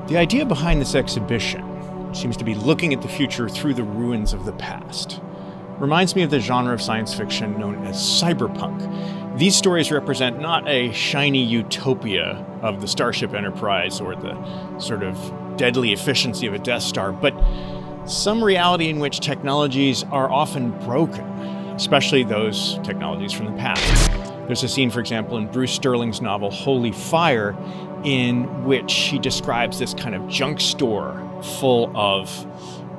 The idea behind this exhibition seems to be looking at the future through the ruins of the past. Reminds me of the genre of science fiction known as cyberpunk. These stories represent not a shiny utopia of the Starship Enterprise or the sort of deadly efficiency of a Death Star, but some reality in which technologies are often broken, especially those technologies from the past. There's a scene, for example, in Bruce Sterling's novel Holy Fire, in which he describes this kind of junk store full of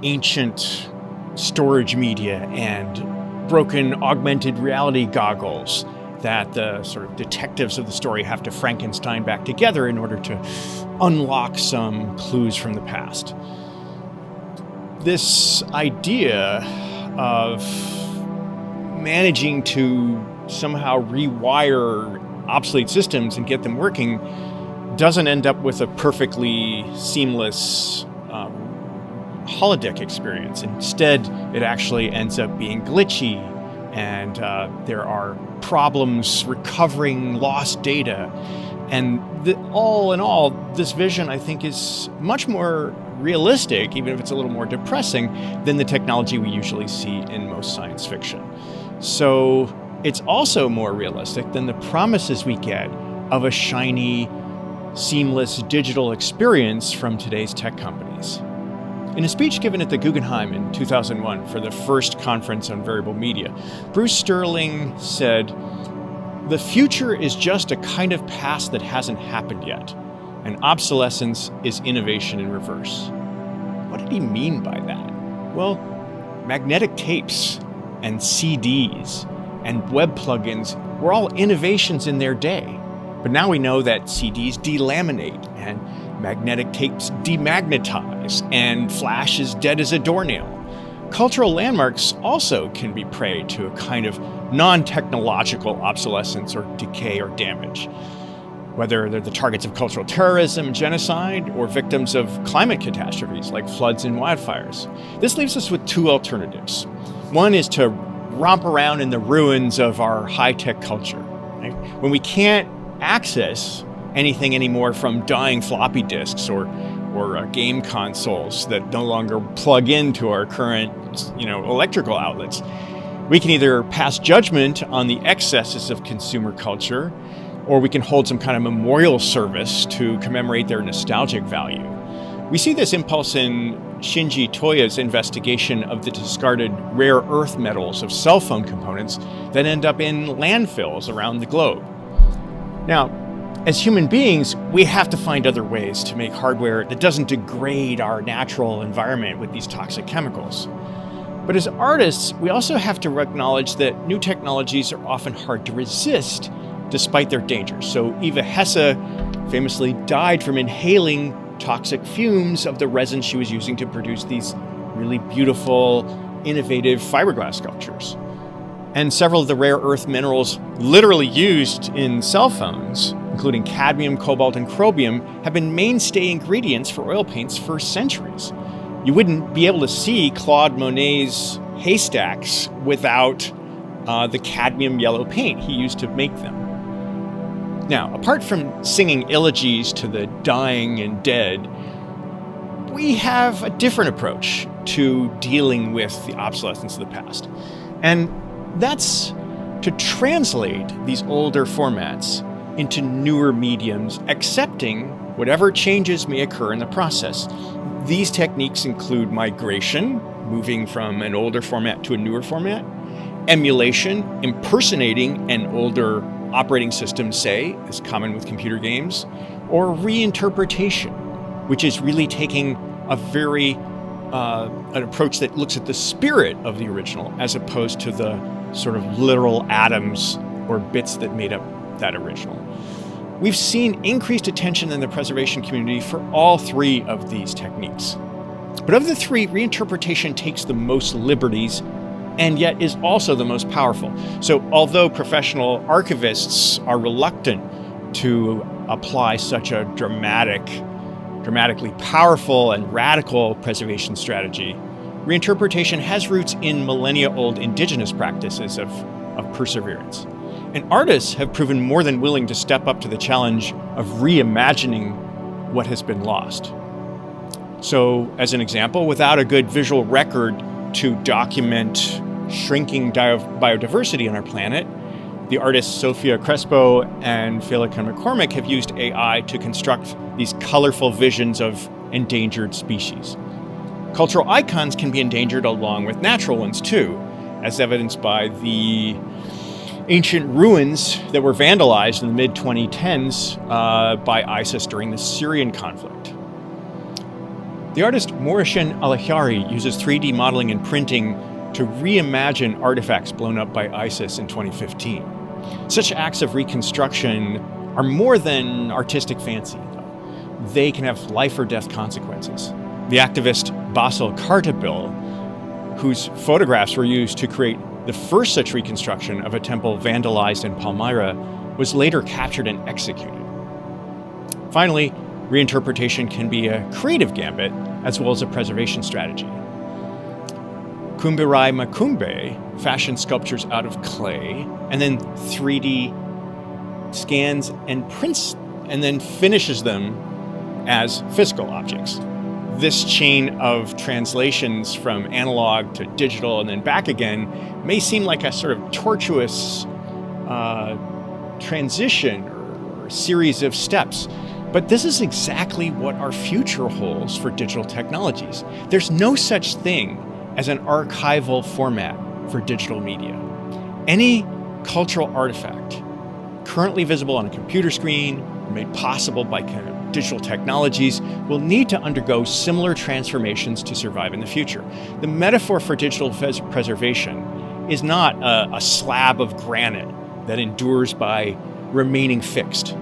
ancient storage media and broken augmented reality goggles that the sort of detectives of the story have to Frankenstein back together in order to unlock some clues from the past. This idea of managing to somehow rewire obsolete systems and get them working doesn't end up with a perfectly seamless holodeck experience. Instead, it actually ends up being glitchy, and there are problems recovering lost data. And all in all, this vision, I think, is much more realistic, even if it's a little more depressing, than the technology we usually see in most science fiction. So it's also more realistic than the promises we get of a shiny, seamless digital experience from today's tech companies. In a speech given at the Guggenheim in 2001 for the first conference on variable media, Bruce Sterling said, "The future is just a kind of past that hasn't happened yet, and obsolescence is innovation in reverse." What did he mean by that? Well, magnetic tapes and CDs and web plugins were all innovations in their day. But now we know that CDs delaminate and magnetic tapes demagnetize and flash is dead as a doornail. Cultural landmarks also can be prey to a kind of non-technological obsolescence or decay or damage. Whether they're the targets of cultural terrorism and genocide or victims of climate catastrophes like floods and wildfires. This leaves us with two alternatives. One is to romp around in the ruins of our high-tech culture, right? When we can't access anything anymore from dying floppy disks or game consoles that no longer plug into our current, electrical outlets. We can either pass judgment on the excesses of consumer culture, or we can hold some kind of memorial service to commemorate their nostalgic value. We see this impulse in Shinji Toya's investigation of the discarded rare earth metals of cell phone components that end up in landfills around the globe. Now, as human beings, we have to find other ways to make hardware that doesn't degrade our natural environment with these toxic chemicals. But as artists, we also have to acknowledge that new technologies are often hard to resist despite their dangers. So Eva Hesse famously died from inhaling toxic fumes of the resin she was using to produce these really beautiful, innovative fiberglass sculptures. And several of the rare earth minerals literally used in cell phones, including cadmium, cobalt, and chromium, have been mainstay ingredients for oil paints for centuries. You wouldn't be able to see Claude Monet's haystacks without the cadmium yellow paint he used to make them. Now, apart from singing elegies to the dying and dead, we have a different approach to dealing with the obsolescence of the past. And that's to translate these older formats into newer mediums, accepting whatever changes may occur in the process. These techniques include migration, moving from an older format to a newer format, emulation, impersonating an older operating system, say, is common with computer games, or reinterpretation, which is really taking a very an approach that looks at the spirit of the original as opposed to the sort of literal atoms or bits that made up that original. We've seen increased attention in the preservation community for all three of these techniques. But of the three, reinterpretation takes the most liberties and yet is also the most powerful. So although professional archivists are reluctant to apply such a dramatically powerful and radical preservation strategy, reinterpretation has roots in millennia-old indigenous practices of perseverance. And artists have proven more than willing to step up to the challenge of reimagining what has been lost. So, as an example, without a good visual record to document shrinking biodiversity on our planet, the artists Sophia Crespo and Felica McCormick have used AI to construct these colorful visions of endangered species. Cultural icons can be endangered along with natural ones too, as evidenced by the ancient ruins that were vandalized in the mid-2010s by ISIS during the Syrian conflict. The artist Morishyn Alahari uses 3D modeling and printing to reimagine artifacts blown up by ISIS in 2015. Such acts of reconstruction are more than artistic fancy. They can have life or death consequences. The activist Basil Kartabil, whose photographs were used to create the first such reconstruction of a temple vandalized in Palmyra, was later captured and executed. Finally, reinterpretation can be a creative gambit as well as a preservation strategy. Kumbirai Makumbe fashioned sculptures out of clay and then 3D scans and prints and then finishes them as physical objects. This chain of translations from analog to digital and then back again may seem like a sort of tortuous transition or series of steps, but this is exactly what our future holds for digital technologies. There's no such thing as an archival format for digital media. Any cultural artifact currently visible on a computer screen or made possible by kind of digital technologies will need to undergo similar transformations to survive in the future. The metaphor for digital preservation is not a slab of granite that endures by remaining fixed,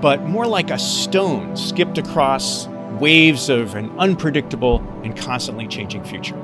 but more like a stone skipped across waves of an unpredictable and constantly changing future.